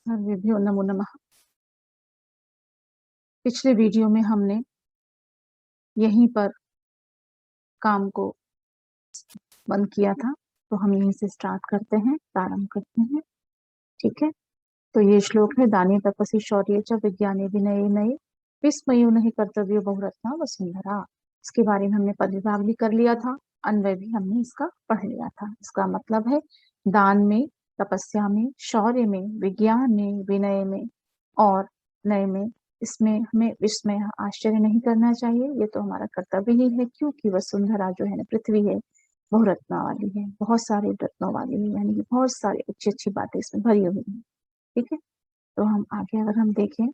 सर्वेभ्यो नमो नमः। पिछले वीडियो में हमने यहीं पर काम को बंद किया था, तो हम यहीं से स्टार्ट करते हैं, प्रारंभ करते हैं। ठीक है, तो ये श्लोक है, दानी तपसी शौर्य च विज्ञाने विनये नये विस्मयो नहीं कर्तव्यो बहुरत्ना वसुंधरा। इसके बारे में हमने पद विभाग भी कर लिया था, अन्वय भी हमने इसका पढ़ लिया था। इसका मतलब है दान में, तपस्या में, शौर्य में, विज्ञान में, विनय में और नय में, इसमें हमें विस्मय आश्चर्य नहीं करना चाहिए। ये तो हमारा कर्तव्य ही है, क्योंकि वसुंधरा जो है ना, पृथ्वी है, बहुरत्ना वाली है, बहुत सारे रत्नों वाली है, यानी कि बहुत सारी अच्छी अच्छी बातें इसमें भरी हुई है। ठीक है, तो हम आगे अगर हम देखें,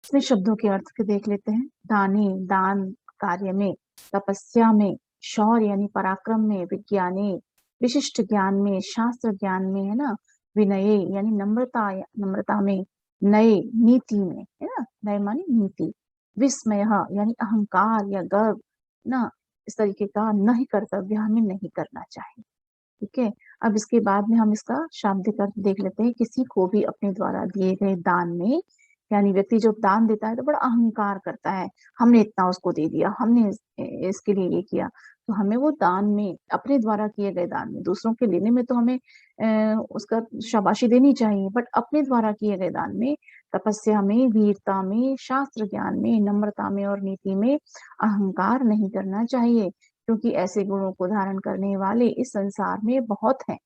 इसमें शब्दों के अर्थ के देख लेते हैं। दानी, दान कार्य में, तपस्या में, शौर्य यानी पराक्रम में, विज्ञाने विशिष्ट ज्ञान में, शास्त्र ज्ञान में, है ना, विनय यानी नम्रता, नम्रता में, नए नीति में, है ना, नए मानी नीति, विस्मय यानी अहंकार या गर्व ना, इस तरीके का नहीं कर्तव्य हमें नहीं करना चाहिए। ठीक है, अब इसके बाद में हम इसका शाब्दिक अर्थ देख लेते हैं। किसी को भी अपने द्वारा दिए गए दान में, यानी व्यक्ति जब दान देता है तो बड़ा अहंकार करता है, हमने इतना उसको दे दिया, हमने इसके लिए ये किया। तो हमें वो दान में, अपने द्वारा किए गए दान में, दूसरों के लेने में तो हमें उसका शाबाशी देनी चाहिए, बट अपने द्वारा किए गए दान में, तपस्या में, वीरता में, शास्त्र ज्ञान में, नम्रता में और नीति में अहंकार नहीं करना चाहिए, क्योंकि ऐसे गुणों को धारण करने वाले इस संसार में बहुत हैं।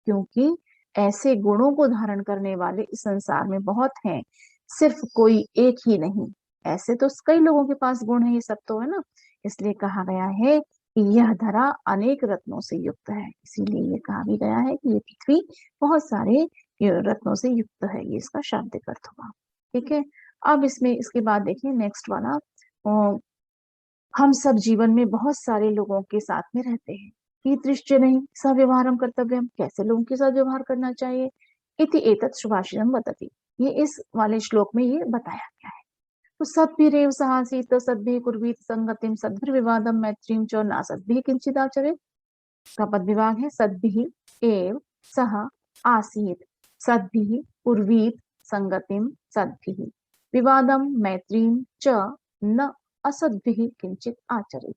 क्योंकि ऐसे गुणों को धारण करने वाले इस संसार में बहुत हैं, सिर्फ कोई एक ही नहीं। ऐसे तो कई लोगों के पास गुण है, ये सब तो है ना, इसलिए कहा गया है कि यह धरा अनेक रत्नों से युक्त है। इसीलिए ये कहा भी गया है कि ये पृथ्वी बहुत सारे रत्नों से युक्त है। ये इसका शाब्दिक अर्थ होगा। ठीक है, अब इसमें इसके बाद देखिए नेक्स्ट वाला, हम सब जीवन में बहुत सारे लोगों के साथ में रहते हैं। कीदृश्य नहीं सव्यवहारम कर्तव्यम, कैसे लोगों के साथ व्यवहार करना चाहिए। इति एतत् सुभाषितम वदति, ये इस वाले श्लोक में ये बताया गया है। तो सद्भिरेव सहासीत सद्भिः कुर्वीत संगतिम सद्भिर्विवादम मैत्रीम च नासद्भिः किंचित् आचरेत्। का पद विभाग है, सद्भिः एव सह आसीत सद्भिः कुर्वीत संगतिम सद्भिः विवादम मैत्रीम च न असद्भिः किंचित आचरित।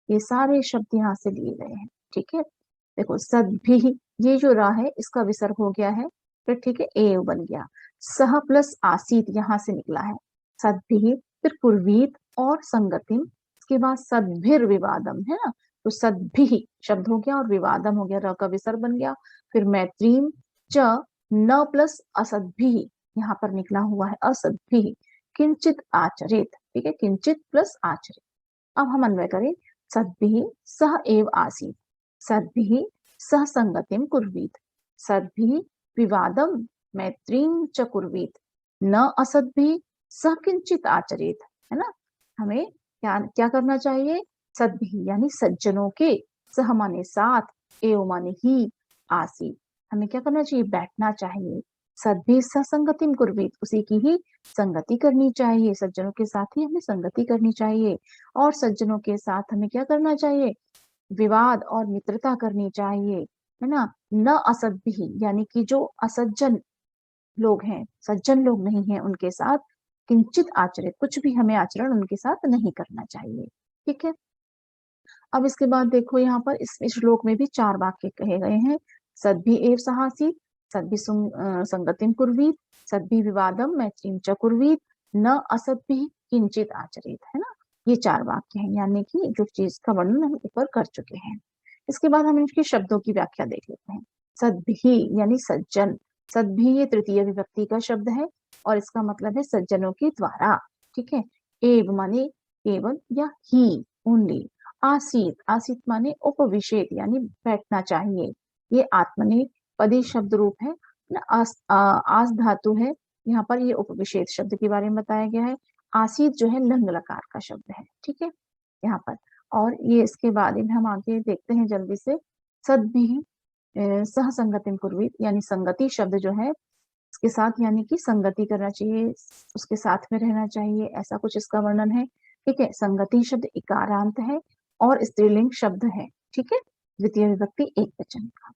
ये सारे शब्द यहाँ से लिए गए हैं। ठीक है, देखो सद्भिः, ये जो रा है इसका विसर्ग हो गया है, फिर ठीक है एव बन गया, सह प्लस आसीत यहाँ से निकला है, सद्भिः, फिर कुर्वीत और संगतिम, इसके बाद सद्भिर विवादम, है ना, तो सद्भिः शब्द हो गया और विवादम हो गया, र का विसर्ग बन गया, फिर मैत्रीम च न प्लस असद्भिः, यहाँ पर निकला हुआ है असद्भिः, किंचित आचरित। ठीक है, किंचित प्लस आचरित। अब हम अन्वय करें, सद्भिः सह एव आसीत, सद्भिः सह संगतिम कुर्वीत, सद्भिः विवादम मैत्रीम च कुर्वीत, न असद्भिः सह किंचित आचरित। है ना, हमें क्या क्या करना चाहिए, सद्भिः यानी सज्जनों के, सह माने साथ, एव माने ही, आसीत हमें क्या करना चाहिए, बैठना चाहिए। सद्भिः सह संगतिम कुर्वीत, उसी की ही संगति करनी चाहिए, सज्जनों के साथ ही हमें संगति करनी चाहिए। और सज्जनों के साथ हमें क्या करना चाहिए, विवाद और मित्रता करनी चाहिए, है ना। न असद्भिः यानी कि जो असज्जन लोग हैं, सज्जन लोग नहीं हैं, उनके साथ किंचित आचरित, कुछ भी हमें आचरण उनके साथ नहीं करना चाहिए। ठीक है, अब इसके बाद देखो यहाँ पर इस श्लोक में भी 4 वाक्य कहे गए हैं। सद्भिः एव सहासीत, सद्भिः संगतिम कुर्वीत, सद्भिः विवादम मैत्रीम च कुर्वीत, न असद्भिः किंचित आचरित। है ना, ये 4 वाक्य हैं, यानी कि जो चीज का वर्णन हम ऊपर कर चुके हैं। इसके बाद हम इनके शब्दों की व्याख्या देख लेते हैं। सद्भिः यानी सज्जन, सद्भिः ये तृतीय विभक्ति का शब्द है और इसका मतलब है सज्जनों के द्वारा। ठीक है, एव माने केवल या ही, ओनली। आसीत, आसीत माने उपविशेत यानी बैठना चाहिए, ये आत्मने पदी शब्द रूप है ना, आस धातु है, यहाँ पर ये उपविशेत शब्द के बारे में बताया गया है। आसीत जो है लंग लकार का शब्द है। ठीक है, यहाँ पर, और ये इसके बारे में हम आगे देखते हैं जल्दी से। सद्भिः सह संगतिम कुर्वीत, यानी संगति शब्द जो है इसके साथ, यानी कि संगति करना चाहिए, उसके साथ में रहना चाहिए, ऐसा कुछ इसका वर्णन है। ठीक है, संगति शब्द इकारांत है और स्त्रीलिंग शब्द है। ठीक है, द्वितीय विभक्ति एक वचन का।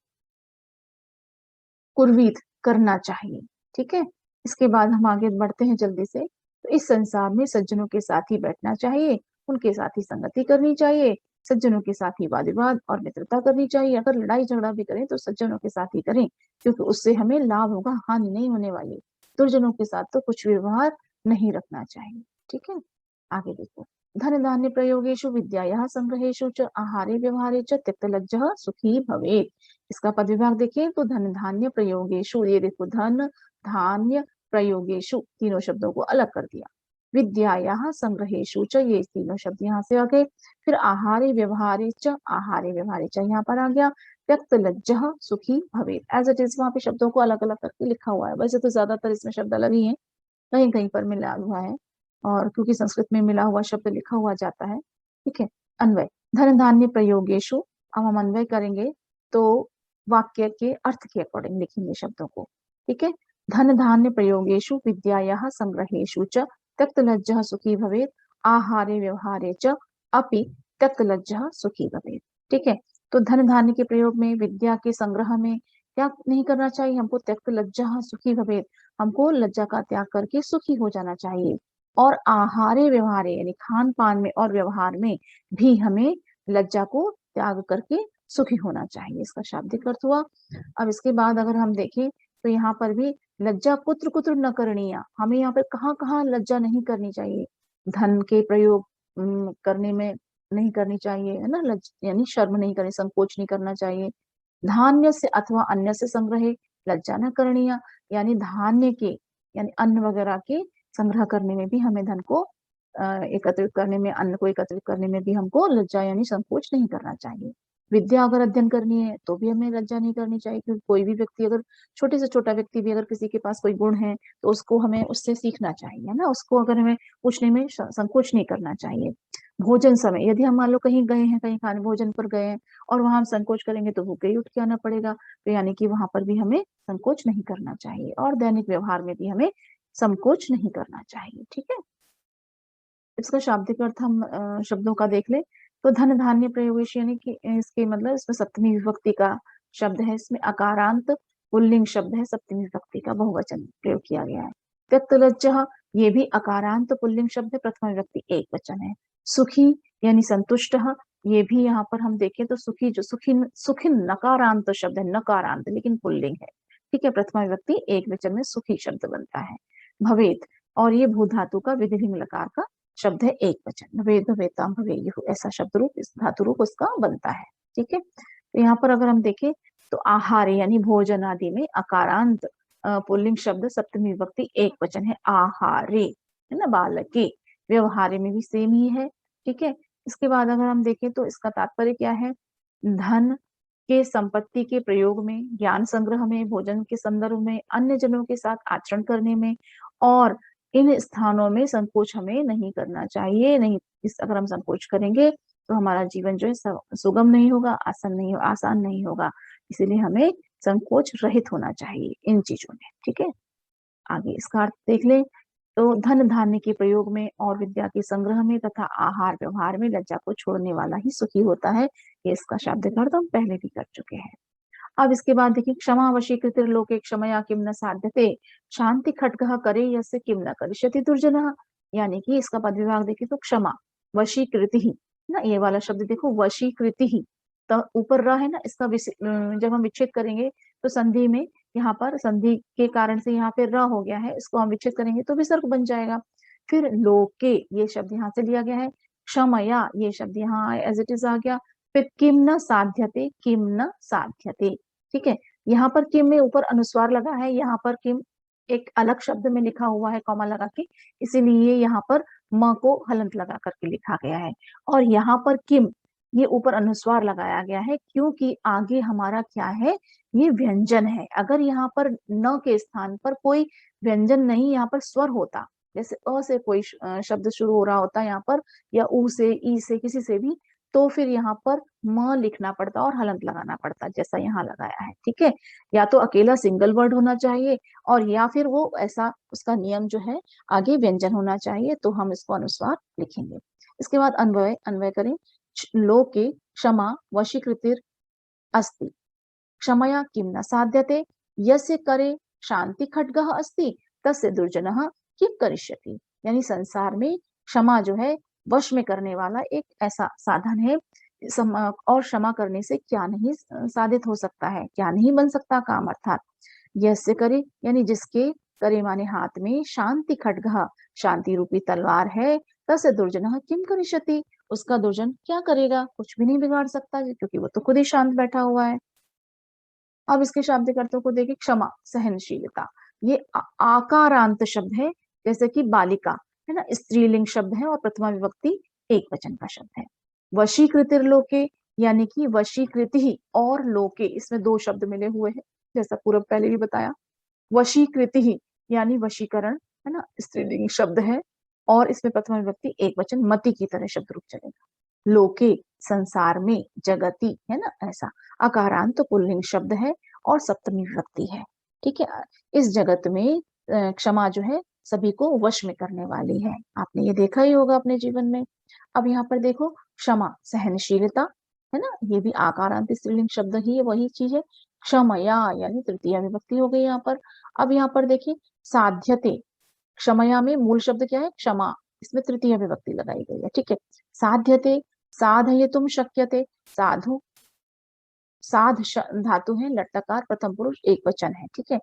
कुर्वीत करना चाहिए। ठीक है, इसके बाद हम आगे बढ़ते हैं जल्दी से। तो इस संसार में सज्जनों के साथ ही बैठना चाहिए, उनके साथ ही संगति करनी चाहिए, सज्जनों के साथ ही वाद विवाद और मित्रता करनी चाहिए। अगर लड़ाई झगड़ा भी करें तो सज्जनों के साथ ही करें, क्योंकि उससे हमें लाभ होगा, हानि नहीं होने वाली। दुर्जनों के साथ तो कुछ व्यवहार नहीं रखना चाहिए। ठीक है, आगे देखो। धन धान्य प्रयोगेषु विद्यायाः संग्रहेषु च आहारे व्यवहारे च त्यक्तलज्जः सुखी भवेत्। इसका पद विभाग देखिए तो धन धान्य प्रयोगेषु, ये देखो धन धान्य प्रयोगेषु तीनों शब्दों को अलग कर दिया। विद्यायाः संग्रहेषु च, ये तीनों शब्द यहाँ से आ गए। फिर आहारे व्यवहारे च, आहारे व्यवहारे च यहाँ पर आ गया। त्यक्त लज्जः सुखी भवेत्, एज इट इज वहां पे शब्दों को अलग अलग करके लिखा हुआ है। वैसे तो ज्यादातर इसमें शब्द अलग ही है, कहीं कहीं पर मिला हुआ है, और क्योंकि संस्कृत में मिला हुआ शब्द लिखा हुआ जाता है। ठीक है, अन्वय। धन धान्य प्रयोगेशु, अब हम अन्वय करेंगे तो वाक्य के अर्थ के अकॉर्डिंग लिखेंगे शब्दों को। ठीक है, धन धान्य प्रयोगेशु विद्यायाः संग्रहेशु च त्यक्तलज्जः सुखी भवेत्, आहारे व्यवहारे च अपि त्यक्तलज्जः सुखी भवेत्। ठीक है, तो धन धान्य के प्रयोग में, विद्या के संग्रह में क्या नहीं करना चाहिए हमको? त्यक्त लज्जः सुखी भवेत्, हमको लज्जा का त्याग करके सुखी हो जाना चाहिए। और आहारे व्यवहारे, यानी खान पान में और व्यवहार में भी हमें लज्जा को त्याग करके सुखी होना चाहिए। इसका शाब्दिक अर्थ हुआ। अब इसके बाद अगर हम देखें तो यहाँ पर भी लज्जा कुत्र कुत्र न करणीया, हमें यहाँ पर कहाँ कहाँ लज्जा नहीं करनी चाहिए? धन के प्रयोग करने में नहीं करनी चाहिए, है ना, यानी शर्म नहीं करनी, संकोच नहीं करना चाहिए। धान्य से अथवा अन्य से संग्रहे लज्जा न करणीय, यानी धान्य के, यानी अन्न वगैरह के संग्रह करने में भी हमें धन को एकत्रित करने में, अन्न को एकत्रित करने में भी हमको लज्जा यानी संकोच नहीं करना चाहिए। विद्या अगर अध्ययन करनी है तो भी हमें लज्जा नहीं करनी चाहिए, क्योंकि कोई भी व्यक्ति, अगर छोटे से छोटा व्यक्ति भी अगर किसी के पास कोई गुण है तो उसको हमें उससे सीखना चाहिए, है ना, उसको अगर हमें पूछने में संकोच नहीं करना चाहिए। भोजन समय, यदि हम मान लो कहीं गए हैं, कहीं खाने भोजन पर गए हैं और वहां हम संकोच करेंगे तो भूखे ही उठ के आना पड़ेगा, तो यानी कि वहां पर भी हमें संकोच नहीं करना चाहिए। और दैनिक व्यवहार में भी हमें संकोच नहीं करना चाहिए। ठीक है, इसका शाब्दिक अर्थ हम शब्दों का देख ले तो धन धान्य प्रयोगेश, यानी कि इसके मतलब इसमें सप्तमी विभक्ति का शब्द है, इसमें अकारांत पुल्लिंग शब्द है, सप्तमी विभक्ति का बहुवचन प्रयोग किया गया है। त्यक्तलज्जः, ये भी अकारांत पुल्लिंग शब्द है, प्रथम विभक्ति एक वचन है। सुखी यानी संतुष्ट, ये भी यहाँ पर हम देखें तो सुखी, जो सुखी सुखिन नकारांत शब्द है, नकारांत लेकिन पुल्लिंग है। ठीक है, प्रथमा विभक्ति एक वचन में सुखी शब्द बनता है। भवेत, और ये भू धातु का विधिलिंग लकार का शब्द है, एक वचन। भवेद भवेताम भवेयुः, ऐसा शब्द रूप, इस धातु रूप उसका बनता है। ठीक है, तो यहाँ पर अगर हम देखें तो आहारे यानी भोजन आदि में अकारांत पुल्लिंग शब्द सप्तमी विभक्ति एक वचन है, आहारे, है ना, बालके। व्यवहारे में भी सेम ही है। ठीक है, इसके बाद अगर हम देखें तो इसका तात्पर्य क्या है? धन के संपत्ति के प्रयोग में, ज्ञान संग्रह में, भोजन के संदर्भ में, अन्य जनों के साथ आचरण करने में, और इन स्थानों में संकोच हमें नहीं करना चाहिए। नहीं, इस अगर हम संकोच करेंगे तो हमारा जीवन जो है सुगम नहीं होगा, आसान नहीं होगा। इसीलिए हमें संकोच रहित होना चाहिए इन चीजों में। ठीक है, आगे इसका अर्थ देख ले तो धन धान्य के प्रयोग में और विद्या के संग्रह में तथा आहार व्यवहार में लज्जा को छोड़ने वाला ही सुखी होता है। ये इसका शाब्दिक अर्थ हम पहले भी कर चुके हैं। अब इसके बाद देखिए, क्षमा वशीकृतिर लोके क्षमया किम न साध्यते, शांति खड्गः करे यस्य किम न करिष्यति दुर्जनः। यानी कि इसका पद विभाग देखिए तो क्षमा वशीकृति ही ना, ये वाला शब्द देखो वशीकृति ही, तो ऊपर रहा है ना, इसका जब हम विच्छेद करेंगे तो संधि में, यहाँ पर संधि के कारण से यहाँ पे र हो गया है, इसको हम विच्छेद करेंगे तो विसर्ग बन जाएगा। फिर लोके, ये शब्द यहाँ से लिया गया है। क्षमया, ये शब्द यहाँ एज इट इज आ गया। फिर किम न साध्यते, किम न साध्यते। ठीक है, यहाँ पर किम में ऊपर अनुस्वार लगा है, यहाँ पर किम एक अलग शब्द में लिखा हुआ है कॉमा लगा के, इसीलिए यहाँ पर म को हलंत लगा करके लिखा गया है। और यहाँ पर किम, ये ऊपर अनुस्वार लगाया गया है क्योंकि आगे हमारा क्या है, ये व्यंजन है। अगर यहाँ पर न के स्थान पर कोई व्यंजन नहीं, यहाँ पर स्वर होता, जैसे अ से कोई शब्द शुरू हो रहा होता यहाँ पर, या ऊ से, ई से, किसी से भी, तो फिर यहाँ पर म लिखना पड़ता और हलंत लगाना पड़ता, जैसा यहाँ लगाया है। ठीक है, या तो अकेला सिंगल वर्ड होना चाहिए, और या फिर वो ऐसा उसका नियम जो है आगे व्यंजन होना चाहिए, तो हम इसको अनुस्वार लिखेंगे। इसके बाद अन्वय, अन्वय करें। लोके क्षमा वशीकृतिर अस्ति, क्षमया किम न साध्यते, यस्य करे शांति खड्गः अस्ति तस्य दुर्जनः किं करिष्यति। यानी संसार में क्षमा जो है वश में करने वाला एक ऐसा साधन है। और क्षमा करने से क्या नहीं साधित हो सकता है, क्या नहीं बन सकता काम, अर्थात यस्य करे यानी जिसके, करे माने हाथ में, शांति खड्गः शांति रूपी तलवार है, तस्य दुर्जनः किम करिष्यति उसका दुर्जन क्या करेगा, कुछ भी नहीं बिगाड़ सकता क्योंकि वो तो खुद ही शांत बैठा हुआ है। अब इसके शाब्दिक अर्थों को देखिए। क्षमा सहनशीलता, ये आकारांत शब्द है, जैसे कि बालिका है ना, स्त्रीलिंग शब्द है और प्रथमा विभक्ति एक वचन का शब्द है। वशीकृतिर लोके यानी कि वशीकृति ही और लोके, इसमें दो शब्द मिले हुए हैं, जैसा पूर्व पहले भी बताया। वशीकृति ही यानी वशीकरण है ना, स्त्रीलिंग शब्द है और इसमें प्रथमा विभक्ति एक वचन मति की तरह शब्द रूप चलेगा। लोके संसार में, जगति है ना, ऐसा अकारांत तो पुल्लिंग शब्द है और सप्तमी विभक्ति है। ठीक है, इस जगत में क्षमा जो है सभी को वश में करने वाली है, आपने ये देखा ही होगा अपने जीवन में। अब यहाँ पर देखो, क्षमा सहनशीलता है ना, ये भी आकारांत स्त्रीलिंग शब्द ही है, वही चीज है। क्षमया यानी तृतीया विभक्ति हो गई यहाँ पर। अब यहाँ पर देखिए, साध्यते, क्षमया में मूल शब्द क्या है, क्षमा, इसमें तृतीय विभक्ति लगाई गई है। ठीक है, साध्यते, साधयितुम शक्यते, साधु, साध धातु है, लट्लकार प्रथम पुरुष एक वचन है। ठीक है,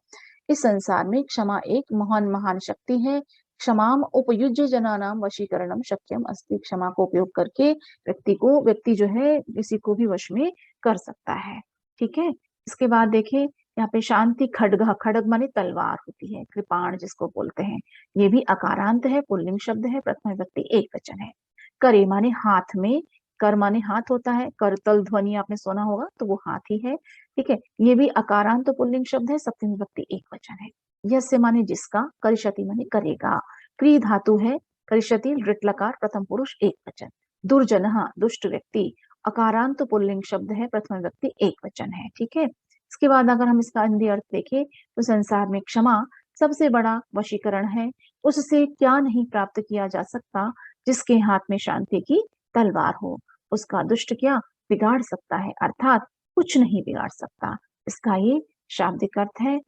इस संसार में क्षमा एक महान महान शक्ति है। क्षमाम उपयुज्य जनानाम वशीकरणम शक्यम अस्ति, क्षमा को उपयोग करके व्यक्ति जो है किसी को भी वश में कर सकता है। ठीक है, इसके बाद देखिए यहाँ पे शांति खड्ग, खड्ग माने तलवार होती है, कृपाण जिसको बोलते हैं, ये भी अकारांत है, पुल्लिंग शब्द है, प्रथम विभक्ति एक वचन है। करे माने हाथ में, कर माने हाथ होता है, करतल ध्वनि आपने सुना होगा तो वो हाथ ही है। ठीक है, ये भी अकारांत तो पुल्लिंग शब्द है, सप्तमी विभक्ति एक वचन है। यस्य माने जिसका, करिष्यति माने करेगा, क्री धातु है, करिष्यति लृट्लकार प्रथम पुरुष एक वचन। दुर्जनः दुष्ट व्यक्ति, अकारांत पुल्लिंग शब्द है, प्रथम विभक्ति एक वचन है। ठीक है, इसके बाद अगर हम इसका हिंदी अर्थ देखें तो संसार में क्षमा सबसे बड़ा वशीकरण है, उससे क्या नहीं प्राप्त किया जा सकता, जिसके हाथ में शांति की तलवार हो उसका दुष्ट क्या बिगाड़ सकता है, अर्थात कुछ नहीं बिगाड़ सकता, इसका ये शाब्दिक अर्थ है।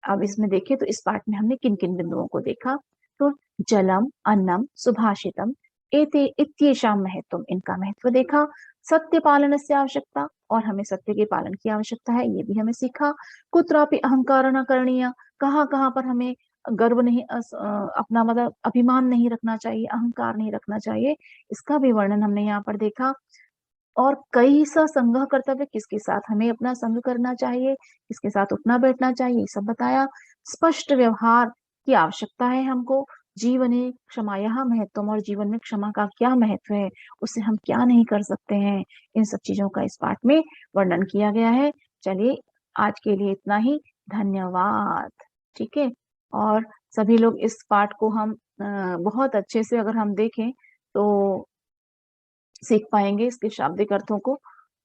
अब इसमें देखें तो इस पाठ में हमने किन किन बिंदुओं को देखा, तो जलम, अन्नम, सुभाषितम, एते इत्येषां महत्वम, इनका महत्व देखा। सत्य पालन से आवश्यकता, और हमें सत्य के पालन की आवश्यकता है, ये भी हमें सीखा। कुत्रापि अहंकार न करणीय, कहाँ कहाँ पर हमें गर्व नहीं, अपना मतलब अभिमान नहीं रखना चाहिए, अहंकार नहीं रखना चाहिए, इसका भी वर्णन हमने यहाँ पर देखा। और कई सा संग कर्तव्य, किसके साथ हमें अपना संग करना चाहिए, किसके साथ उठना बैठना चाहिए, सब बताया। स्पष्ट व्यवहार की आवश्यकता है हमको, जीवने क्षमाया महत्वम, और जीवन में क्षमा का क्या महत्व है, उससे हम क्या नहीं कर सकते हैं, इन सब चीजों का इस पाठ में वर्णन किया गया है। चलिए आज के लिए इतना ही, धन्यवाद। ठीक है, और सभी लोग इस पाठ को हम बहुत अच्छे से अगर हम देखें तो सीख पाएंगे इसके शाब्दिक अर्थों को,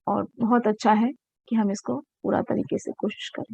और बहुत अच्छा है कि हम इसको पूरा तरीके से कोशिश करें।